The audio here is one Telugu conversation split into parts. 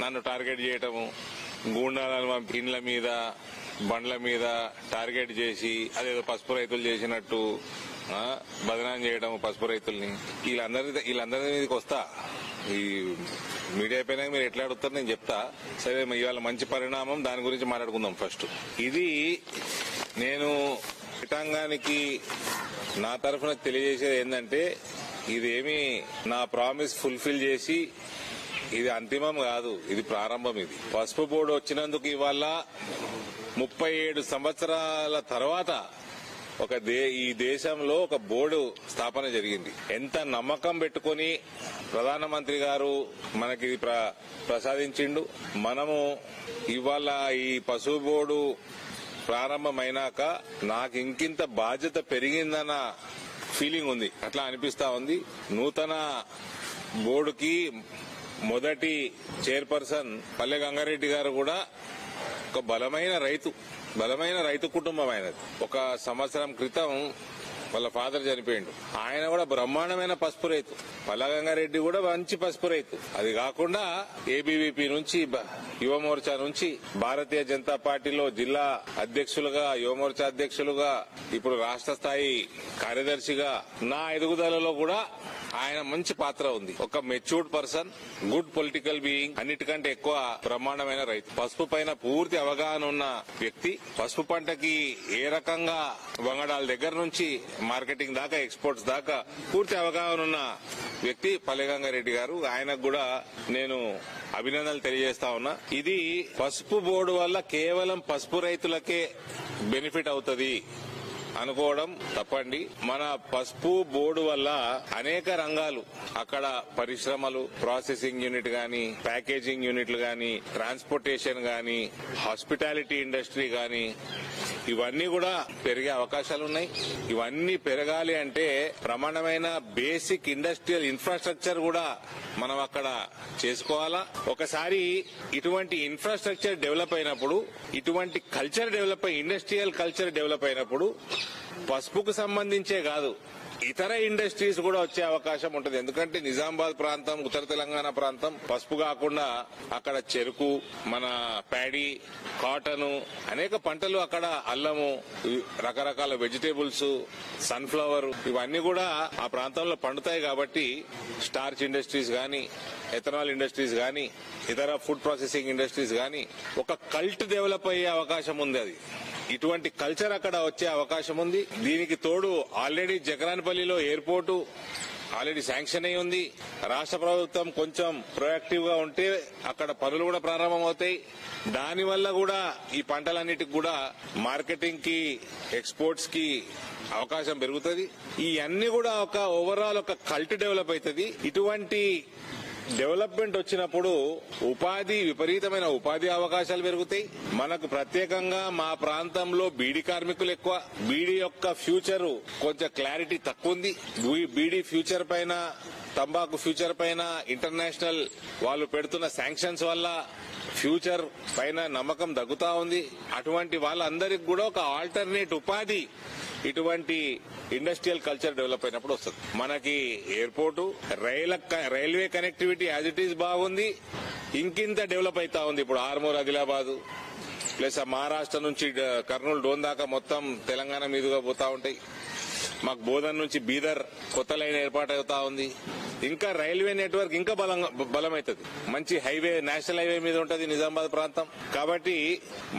నన్ను టార్గెట్ చేయటము, గూండాలను ఇండ్ల మీద బండ్ల మీద టార్గెట్ చేసి అదేదో పసుపు రైతులు చేసినట్టు బదనాం చేయడం పసుపు రైతుల్ని. వీళ్ళందరి మీదకి వస్తా. ఈ మీడియా పైన మీరు ఎట్లా అడుగుతారు నేను చెప్తా. సరే, ఇవాళ మంచి పరిణామం, దాని గురించి మాట్లాడుకుందాం. ఫస్ట్ ఇది నేను రైతాంగానికి నా తరఫున తెలియజేసేది ఏంటంటే, ఇదేమి నా ప్రామిస్ ఫుల్ఫిల్ చేసి ఇది అంతిమం కాదు, ఇది ప్రారంభం. ఇది పసుపు బోర్డు వచ్చినందుకు ఇవాళ 37 సంవత్సరాల తర్వాత ఈ దేశంలో ఒక బోర్డు స్థాపన జరిగింది. ఎంత నమ్మకం పెట్టుకుని ప్రధానమంత్రి గారు మనకి ప్రసాదించిండు. మనము ఇవాళ ఈ పసుపు బోర్డు ప్రారంభమైనాక నాకు ఇంకింత బాధ్యత పెరిగిందన్న ఫీలింగ్ ఉంది. అట్లా అనిపిస్తా ఉంది. నూతన బోర్డుకి మొదటి చైర్పర్సన్ పల్లె గంగారెడ్డి గారు కూడా ఒక బలమైన రైతు కుటుంబం ఆయనది. ఒక సంవత్సరం క్రితం వాళ్ళ ఫాదర్ చనిపోయిండు. ఆయన కూడా బ్రహ్మాండమైన పసుపు రైతు. పల్లె గంగారెడ్డి కూడా మంచి పసుపు రైతు. అది కాకుండా ఏబీవీపీ నుంచి, యువమోర్చా నుంచి భారతీయ జనతా పార్టీలో జిల్లా అధ్యక్షులుగా, యువమోర్చా అధ్యక్షులుగా, ఇప్పుడు రాష్ట్ర స్థాయి కార్యదర్శిగా నా ఎదుగుదలలో కూడా ఆయన మంచి పాత్ర ఉంది. ఒక matured person, good political being, అన్నిటికంటే ఎక్కువ బ్రహ్మాండమైన రైతు. పసుపు పైన పూర్తి అవగాహన ఉన్న వ్యక్తి. పసుపు పంటకి ఏ రకంగా వంగడాల దగ్గర నుంచి మార్కెటింగ్ దాకా, ఎక్స్పోర్ట్స్ దాకా పూర్తి అవగాహన ఉన్న వ్యక్తి పల్లె గంగారెడ్డి గారు. ఆయనకు కూడా నేను అభినందనలు తెలియజేస్తా ఉన్నా. ఇది పసుపు బోర్డు వల్ల కేవలం పసుపు రైతులకే బెనిఫిట్ అవుతుంది అనుకోవడం తప్పండి. మన పసుపు బోర్డు వల్ల అనేక రంగాలు, అక్కడ పరిశ్రమలు, ప్రాసెసింగ్ యూనిట్ గాని, ప్యాకేజింగ్ యూనిట్లు గాని, ట్రాన్స్పోర్టేషన్ గాని, హాస్పిటాలిటీ ఇండస్ట్రీ గాని, ఇవన్నీ కూడా పెరిగే అవకాశాలు ఉన్నాయి. ఇవన్నీ పెరగాలి అంటే ప్రమాణమైన బేసిక్ ఇండస్ట్రియల్ ఇన్ఫ్రాస్ట్రక్చర్ కూడా మనం అక్కడ చేసుకోవాలా. ఒకసారి ఇటువంటి ఇన్ఫ్రాస్ట్రక్చర్ డెవలప్ అయినప్పుడు, ఇటువంటి కల్చర్ డెవలప్ అయి, ఇండస్ట్రియల్ కల్చర్ డెవలప్ అయినప్పుడు పసుపుకు సంబంధించే కాదు, ఇతర ఇండస్ట్రీస్ కూడా వచ్చే అవకాశం ఉంటుంది. ఎందుకంటే నిజామాబాద్ ప్రాంతం, ఉత్తర తెలంగాణ ప్రాంతం పసుపు కాకుండా అక్కడ చెరుకు, మన ప్యాడీ, కాటన్, అనేక పంటలు, అక్కడ అల్లము, రకరకాల వెజిటేబుల్స్, సన్ఫ్లవర్, ఇవన్నీ కూడా ఆ ప్రాంతంలో పండుతాయి. కాబట్టి స్టార్చ్ ఇండస్ట్రీస్ గాని, ఎథనాల్ ఇండస్ట్రీస్ గాని, ఇతర ఫుడ్ ప్రాసెసింగ్ ఇండస్ట్రీస్ గాని ఒక కల్ట్ డెవలప్ అయ్యే అవకాశం ఉంది. అది ఇటువంటి కల్చర్ అక్కడ వచ్చే అవకాశం ఉంది. దీనికి తోడు ఆల్రెడీ జగరాన్పల్లిలో ఎయిర్పోర్టు ఆల్రెడీ శాంక్షన్ అయి ఉంది. రాష్ట్ర ప్రభుత్వం కొంచెం ప్రొయాక్టివ్ గా ఉంటే అక్కడ పనులు కూడా ప్రారంభమవుతాయి. దానివల్ల కూడా ఈ పంటలన్నిటికి కూడా మార్కెటింగ్ కి, ఎక్స్పోర్ట్స్ కి అవకాశం పెరుగుతుంది. ఈ అన్ని కూడా ఒక ఓవరాల్ ఒక కల్ట్ డెవలప్ అవుతుంది. ఇటువంటి డెవలప్మెంట్ వచ్చినప్పుడు విపరీతమైన ఉపాధి అవకాశాలు పెరుగుతాయి. మనకు ప్రత్యేకంగా మా ప్రాంతంలో బీడీ కార్మికులు ఎక్కువ. బీడీ యొక్క ఫ్యూచర్ కొంచెం క్లారిటీ తక్కువ ఉంది. బీడీ ఫ్యూచర్ పైన, తంబాకు ఫ్యూచర్ పైన ఇంటర్నేషనల్ వాళ్ళు పెడుతున్న శాంక్షన్స్ వల్ల ఫ్యూచర్ పైన నమ్మకం తగ్గుతా ఉంది. అటువంటి వాళ్ళందరికీ కూడా ఒక ఆల్టర్నేట్ ఉపాధి ఇటువంటి ఇండస్ట్రియల్ కల్చర్ డెవలప్ అయినప్పుడు వస్తుంది. మనకి airport, railway connectivity as it is బాగుంది. ఇంకింత డెవలప్ అవుతా ఉంది. ఇప్పుడు ఆర్మూర్, ఆదిలాబాద్ ప్లస్ మహారాష్ట్ర నుంచి కర్నూలు, డోన్ దాకా మొత్తం తెలంగాణ మీదుగా పోతా ఉంటాయి. మాకు బోధన్ నుంచి బీదర్ కొత్త లైన్ ఏర్పాటు అవుతా ఉంది. ఇంకా రైల్వే నెట్వర్క్ ఇంకా బలమైతుంది. మంచి హైవే, నేషనల్ హైవే మీద ఉంటది నిజామాబాద్ ప్రాంతం. కాబట్టి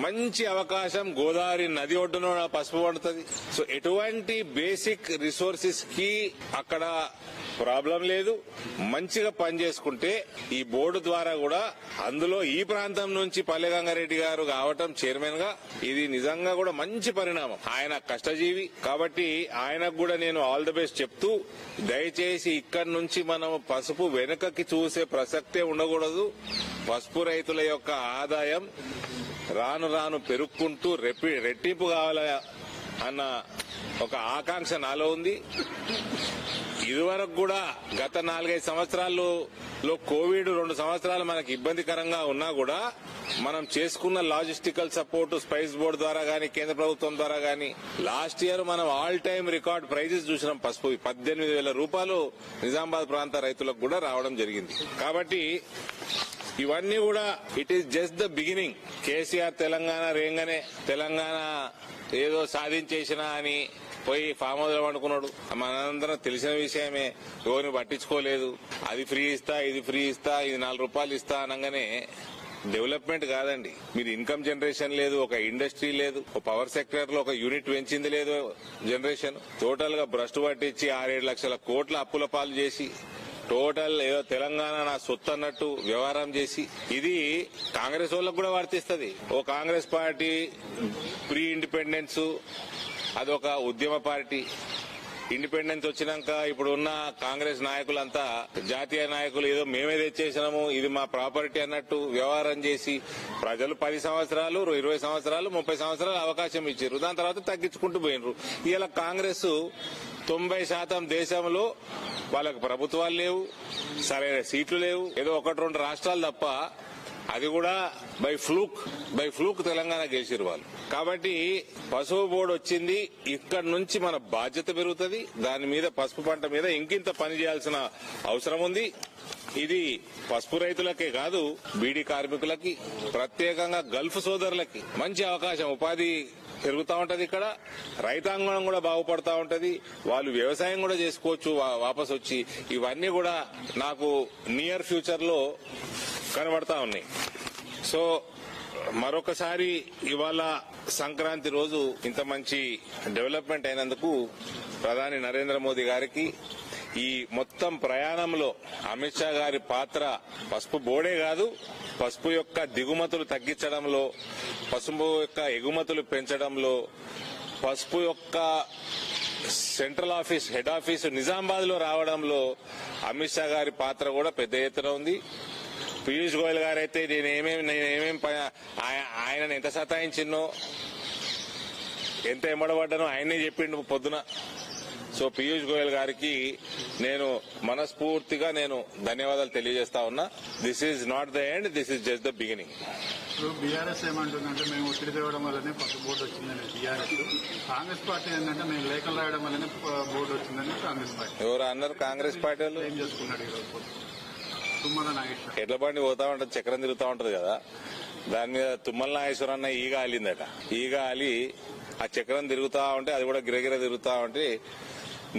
మంచి అవకాశం. గోదావరి నది ఒడ్డున పసుపు పండుతుంది. సో ఎటువంటి బేసిక్ రిసోర్సెస్ కి అక్కడ ప్రాబ్లం లేదు. మంచిగా పనిచేసుకుంటే ఈ బోర్డు ద్వారా కూడా, అందులో ఈ ప్రాంతం నుంచి పల్లె గంగారెడ్డి గారు కావటం చైర్మన్ గా, ఇది నిజంగా కూడా మంచి పరిణామం. ఆయన కష్టజీవి కాబట్టి ఆయనకు కూడా నేను ఆల్ ది బెస్ట్ చెప్తూ, దయచేసి ఇక్కడి నుంచి మనం పసుపు వెనుకకి చూసే ప్రసక్తే ఉండకూడదు. పసుపు రైతుల యొక్క ఆదాయం రాను రాను పెరుక్కుంటూ రెట్టింపు కావాల అన్న ఒక ఆకాంక్ష నాలో ఉంది. ఇదివరకు కూడా గత 4-5 సంవత్సరాల్లో కోవిడ్ 2 సంవత్సరాలు మనకు ఇబ్బందికరంగా ఉన్నా కూడా మనం చేసుకున్న లాజిస్టికల్ సపోర్ట్ స్పైస్ బోర్డు ద్వారా గానీ, కేంద్ర ప్రభుత్వం ద్వారా గానీ, లాస్ట్ ఇయర్ మనం ఆల్ టైమ్ రికార్డ్ ప్రైజెస్ చూసినాం. పసుపు 18,000 రూపాయలు నిజామాబాద్ ప్రాంత రైతులకు కూడా రావడం జరిగింది. కాబట్టి ఇవన్నీ కూడా it is just the beginning. KCR Telangana రేంగానే తెలంగాణ ఏదో సాధించేసినా అని పోయి ఫామ్ హౌస్ లో పండుకున్నాడు. మనందరం తెలిసిన విషయమే, ఎవరిని పట్టించుకోలేదు. అది ఫ్రీ ఇస్తా, ఇది ఫ్రీ ఇస్తా, ఇది 4 రూపాయలు ఇస్తా అనగానే డెవలప్మెంట్ కాదండి. మీరు ఇన్కమ్ జనరేషన్ లేదు, ఒక ఇండస్ట్రీ లేదు, ఒక పవర్ సెక్టర్ లో ఒక యూనిట్ పెంచింది లేదు జనరేషన్. టోటల్ గా భ్రష్టు పట్టించి 6-7 లక్షల కోట్ల అప్పుల పాలు చేసి టోటల్ ఏదో తెలంగాణ నా సొత్తు అన్నట్టు వ్యవహారం చేసి, ఇది కాంగ్రెస్ వాళ్ళకు కూడా వర్తిస్తుంది. ఓ కాంగ్రెస్ పార్టీ ప్రీ ఇండిపెండెన్స్ అదొక ఉద్యమ పార్టీ. ఇండిపెండెన్స్ వచ్చినాక ఇప్పుడు ఉన్న కాంగ్రెస్ నాయకులంతా జాతీయ నాయకులు ఏదో మేమే తెచ్చేసినాము, ఇది మా ప్రాపర్టీ అన్నట్టు వ్యవహారం చేసి ప్రజలు 10 సంవత్సరాలు 20 సంవత్సరాలు 30 సంవత్సరాలు అవకాశం ఇచ్చారు. దాని తర్వాత తగ్గించుకుంటూ పోయినరు. ఇలా కాంగ్రెస్ 90% దేశంలో వాళ్ళకు ప్రభుత్వాలు లేవు, సరైన సీట్లు లేవు, ఏదో 1-2 రాష్ట్రాలు తప్ప, అది కూడా బై ఫ్లూక్ తెలంగాణ గెలిచిరు వాళ్ళు. కాబట్టి పసుపు బోర్డు వచ్చింది, ఇక్కడ నుంచి మన బాధ్యత పెరుగుతుంది. దాని మీద పసుపు పంట మీద ఇంకింత పని చేయాల్సిన అవసరం ఉంది. ఇది పసుపు రైతులకే కాదు, బీడీ కార్మికులకి, ప్రత్యేకంగా గల్ఫ్ సోదరులకి మంచి అవకాశం, ఉపాధి పెరుగుతా ఉంటది. ఇక్కడ రైతాంగం కూడా బాగుపడతా ఉంటది. వాళ్ళు వ్యవసాయం కూడా చేసుకోవచ్చు వాపస్ వచ్చి. ఇవన్నీ కూడా నాకు నియర్ ఫ్యూచర్ లో కనబడతా ఉన్నాయి. సో మరొకసారి ఇవాళ సంక్రాంతి రోజు ఇంత మంచి డెవలప్మెంట్ అయినందుకు ప్రధాని నరేంద్ర మోదీ గారికి, ఈ మొత్తం ప్రయాణంలో అమిత్ షా గారి పాత్ర పసుపు బోర్డే కాదు, పసుపు యొక్క దిగుమతులు తగ్గించడంలో, పసుపు యొక్క ఎగుమతులు పెంచడంలో, పసుపు యొక్క central office head office Nizamabad లో రావడంలో అమిత్ షా గారి పాత్ర కూడా పెద్ద ఎత్తున ఉంది. పీయూష్ గోయల్ గారైతే నేనేమేం ఆయనను ఎంత సతాయించిన్నో, ఎంత ఎమ్మడబడ్డానో ఆయనే చెప్పిండు పొద్దున. సో పీయూష్ గోయల్ గారికి నేను మనస్ఫూర్తిగా ధన్యవాదాలు తెలియజేస్తా ఉన్నా. This is not the end, this is just the beginning. ఇప్పుడు బీఆర్ఎస్ ఏమంటుందంటే మేము ఒత్తిడి తేవడం వల్లనే పసుపు బోర్డు వచ్చిందని బీఆర్ఎస్. కాంగ్రెస్ పార్టీ ఏంటంటే మేము లేఖలు రాయడం వల్లనే బోర్డు వచ్చిందని కాంగ్రెస్ పార్టీ. ఎవరు అన్నారు? కాంగ్రెస్ పార్టీ వాళ్ళు ఏం చేసుకున్నాడు ఈరోజు తుమ్మల నాగేశ్వర. ఎడ్ల బండి పోతా ఉంటది, చక్రం తిరుగుతా ఉంటది కదా, దాని మీద తుమ్మల నాగేశ్వర అన్న ఈగ ఆలిందట. ఈగ ఆలి ఆ చక్రం తిరుగుతా ఉంటే, అది కూడా గిరగిర తిరుగుతా ఉంటే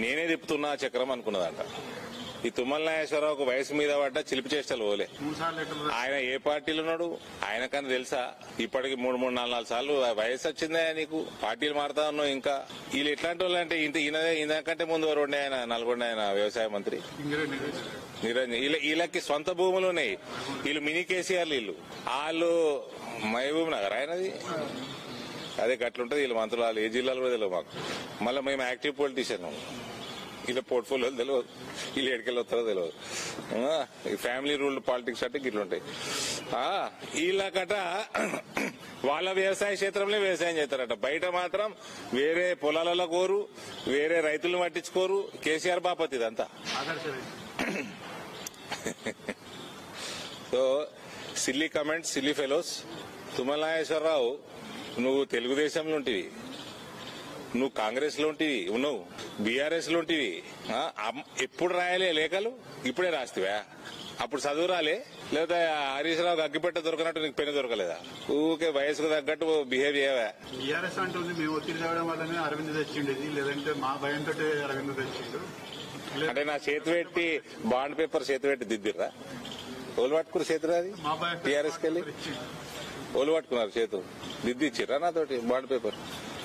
నేనే తిప్పుతున్నా ఆ చక్రం అనుకున్నదంట. ఈ తుమ్మల నాగేశ్వరరావుకు వయసు మీద పడ్డ చిలిపి చేష్టలు పోలే. ఆయన ఏ పార్టీలో ఉన్నాడు ఆయనకన్నా తెలుసా? ఇప్పటికి 3-4 సార్లు వయసు వచ్చిందా నీకు? పార్టీలు మారుతా ఉన్నావు. ఇంకా వీళ్ళు ఎట్లాంటి వాళ్ళు అంటే ఈయనకంటే ముందు రెండే ఆయన నల్గొండ ఆయన వ్యవసాయ మంత్రి నిరంజన్. వీళ్ళకి సొంత భూములు ఉన్నాయి. వీళ్ళు మినీ కేసీఆర్లు. వాళ్ళు మహబూబ్ నగర్ ఆయనది. అదే గట్లుంటది వీళ్ళ మంత్రులు. వాళ్ళు ఏ జిల్లాలో కూడా తెలియదు మాకు. మళ్ళీ మేము యాక్టివ్ పొలిటీషియన్, ఇలా పోర్ట్ఫోలియోలు తెలియదు, వీళ్ళు ఎక్కడికి వస్తారో తెలియదు. ఈ ఫ్యామిలీ రూల్డ్ పాలిటిక్స్ అంటే ఇట్లుంటాయి. వీళ్ళకట వాళ్ళ వ్యవసాయ క్షేత్రంలో వ్యవసాయం చేస్తారట, బయట మాత్రం వేరే పొలాలలో కోరు, వేరే రైతులను పట్టించుకోరు. కేసీఆర్ బాపతి ఇదంతా. So silly comments, silly fellows. Tummala Nageswara Rao, నువ్వు తెలుగుదేశంలో ఉంటివి, నువ్వు కాంగ్రెస్ లో ఉంటివి, నువ్వు బీఆర్ఎస్ లో ఉంటివి. ఎప్పుడు రాయలే లేఖలు? ఇప్పుడే రాస్తావా? అప్పుడు చదువు రాలే? లేదా హరీష్ రావుకి అగ్గిపెట్ట దొరకనట్టు నీకు పెన్ను దొరకలేదా? ఊకే వయసుకు తగ్గట్టు బిహేవ్ చేయవా? బీఆర్ఎస్ అంటుంది మేము ఒత్తిడి తేవడం వల్లనే అరవింద్ తెచ్చిండేది, లేదంటే మా భయంతో అరవింద్ తెచ్చిండు. అంటే నా చేతి పెట్టి బాండ్ పేపర్ చేతి పెట్టి దిద్దిర్రా? ఓలు పట్టుకుని చేతులు, అది టీఆర్ఎస్కి వెళ్ళి ఓలు పట్టుకున్నారు, చేతులు దిద్ది ఇచ్చిర్రా నాతోటి bond paper.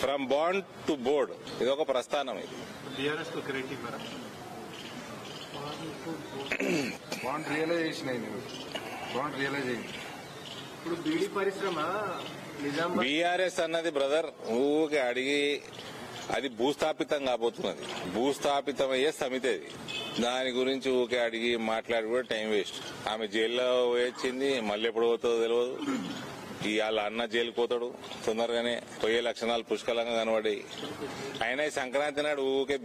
From bond to board, ఇది ఒక ప్రస్థానం. ఇది బాండ్ రియలైజేషన్ అయింది. బాండ్ రియలైజేషన్ ఇప్పుడు బీడీ పరిశ్రమ బీఆర్ఎస్ అన్నది బ్రదర్ ఊకే అడిగి అది భూస్థాపితం కాబోతున్నది. భూస్థాపితం అయ్యే సమితి అది. దాని గురించి ఊకే అడిగి మాట్లాడి కూడా టైం వేస్ట్. ఆమె జైల్లో వచ్చింది, మళ్ళీ ఎప్పుడు పోతుందో తెలియదు. ఇవాళ అన్న జైలుకు పోతాడు తొందరగానే, పోయే లక్షణాలు పుష్కలంగా కనబడ్డాయి. అయినా ఈ సంక్రాంతి నాడు ఊకే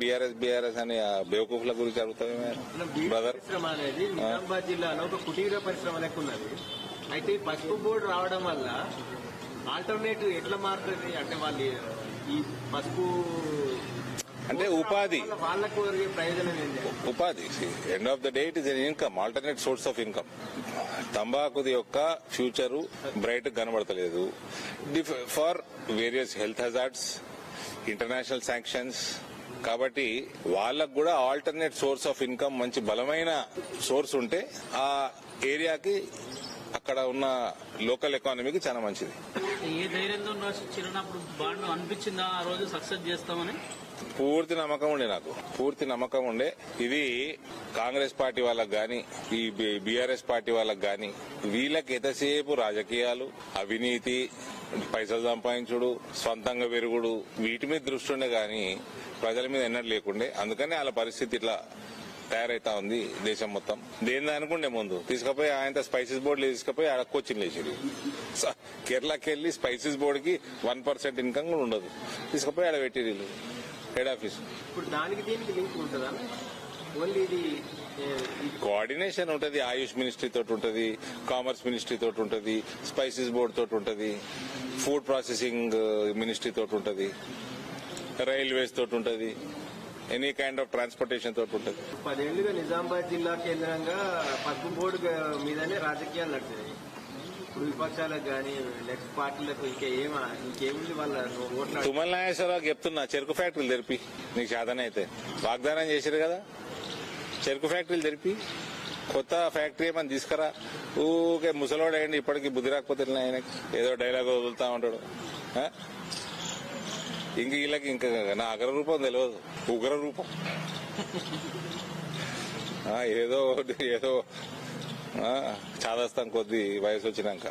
బీఆర్ఎస్ అని బేవకూఫ్ల గురించి అడుగుతామే బ్రదర్. నిజామాబాద్ జిల్లాలో ఒక కుటీర పరిశ్రమ లెక్క ఉన్నది. అయితే పసుపు బోర్డు రావడం వల్ల ఆల్టర్నేటివ్ ఎట్లా మారుతుంది అంటే, వాళ్ళు ఈ పసుపు అంటే ఉపాధి, వాళ్ళకు కలిగే ప్రయోజనం ఏంటి? ఉపాధి. End of the day it is an income, alternate source of income. తంబాకుది యొక్క ఫ్యూచరు బ్రైట్ కనబడతలేదు. For various health hazards, international sanctions. కాబట్టి వాళ్ళకు కూడా ఆల్టర్నేట్ సోర్స్ ఆఫ్ ఇన్కమ్ మంచి బలమైన సోర్స్ ఉంటే ఆ ఏరియాకి, అక్కడ ఉన్న లోకల్ ఎకానమీకి చాలా మంచిది. ఏ ధైర్యంతో చిన్నప్పుడు బాండ్ అనిపించిందా ఆ రోజు సక్సెస్ చేస్తామని? పూర్తి నమ్మకం ఉండే, నాకు పూర్తి నమ్మకం ఉండే. ఇది కాంగ్రెస్ పార్టీ వాళ్ళకి గాని, ఈ బీఆర్ఎస్ పార్టీ వాళ్ళకి గాని, వీళ్ళకి ఎంతసేపు రాజకీయాలు, అవినీతి, పైసలు సంపాదించుడు, సొంతంగా పెరుగుడు, వీటి మీద దృష్టి ఉండే గాని ప్రజల మీద ఎన్నడూ లేకుండే. అందుకని వాళ్ళ పరిస్థితి ఇట్లా తయారైతా ఉంది దేశం మొత్తం. దేని అనుకుండే ముందు తీసుకుపోయి ఆయన స్పైసెస్ బోర్డు తీసుకుపోయి ఆడ కోచింగ్ లేచారు. కేరళకి వెళ్లి స్పైసెస్ బోర్డుకి 1% ఇన్కమ్ కూడా ఉండదు, తీసుకుపోయి ఆడ పెట్టిరు హెడ్ ఆఫీస్. ఇప్పుడు దానికి దీనికి లింక్ ఉంటుందా? ఓన్లీ ఇది కోఆర్డినేషన్ ఉంటది. ఆయుష్ మినిస్ట్రీ తోటి ఉంటది, కామర్స్ మినిస్ట్రీ తోటి ఉంటది, స్పైసెస్ బోర్డు తోటి ఉంటది, ఫుడ్ ప్రాసెసింగ్ మినిస్ట్రీ తోటి ఉంటది, రైల్వేస్ తోటి ఉంటది, ఎనీ కైండ్ ఆఫ్ ట్రాన్స్పోర్టేషన్ తోటి ఉంటది. 10 ఏళ్లుగా నిజామాబాద్ జిల్లా కేంద్రంగా పసుపు బోర్డు మీదనే రాజకీయాలు నడిచాయి. ఇప్పుడు విపక్షాలకు గానీ నెక్స్ట్ పార్టీలకు ఇంకేముంది వాళ్ళ ఓట్ల? తుమ్మల నాగేశ్వరరావు చెప్తున్నా, చెరుకు ఫ్యాక్టరీలు తెరిపి, నీకు సాధన అయితే వాగ్దానం చేశారు కదా, చెరుకు ఫ్యాక్టరీలు తెరిపి కొత్త ఫ్యాక్టరీ ఏమని తీసుకురా. ఊకే ముసలోడు అయ్యండి, ఇప్పటికీ బుద్ధి రాకపోతే ఆయనకి ఏదో డైలాగ్ వదులుతా ఉంటాడు. ఇంక వీళ్ళకి ఇంకా నా అగ్ర రూపం తెలియదు, ఉగ్ర రూపం. ఏదో చాదస్తాం కొద్ది వయసు వచ్చినాక.